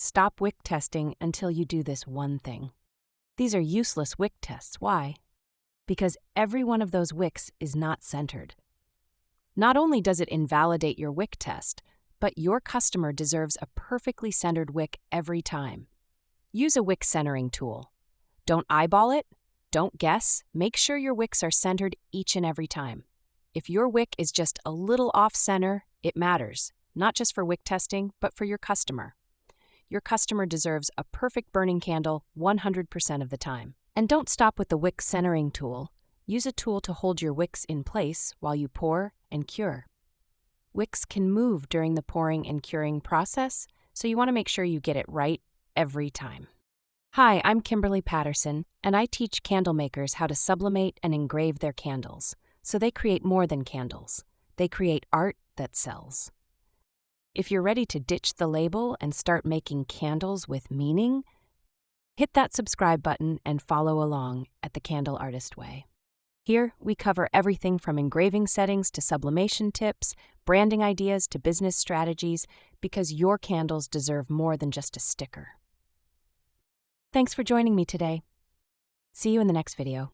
stop wick testing until you do this one thing. These are useless wick tests. Why? Because every one of those wicks is not centered. Not only does it invalidate your wick test, but your customer deserves a perfectly centered wick every time. Use a wick centering tool. Don't eyeball it. Don't guess. Make sure your wicks are centered each and every time. If your wick is just a little off-center, it matters, not just for wick testing, but for your customer. Your customer deserves a perfect burning candle 100% of the time. And don't stop with the wick centering tool. Use a tool to hold your wicks in place while you pour and cure. Wicks can move during the pouring and curing process, so you want to make sure you get it right every time. Hi, I'm Kimberly Patterson, and I teach candle makers how to sublimate and engrave their candles, so they create more than candles. They create art that sells. If you're ready to ditch the label and start making candles with meaning, hit that subscribe button and follow along at The Candle Artist Way. Here, we cover everything from engraving settings to sublimation tips, branding ideas to business strategies, because your candles deserve more than just a sticker. Thanks for joining me today. See you in the next video.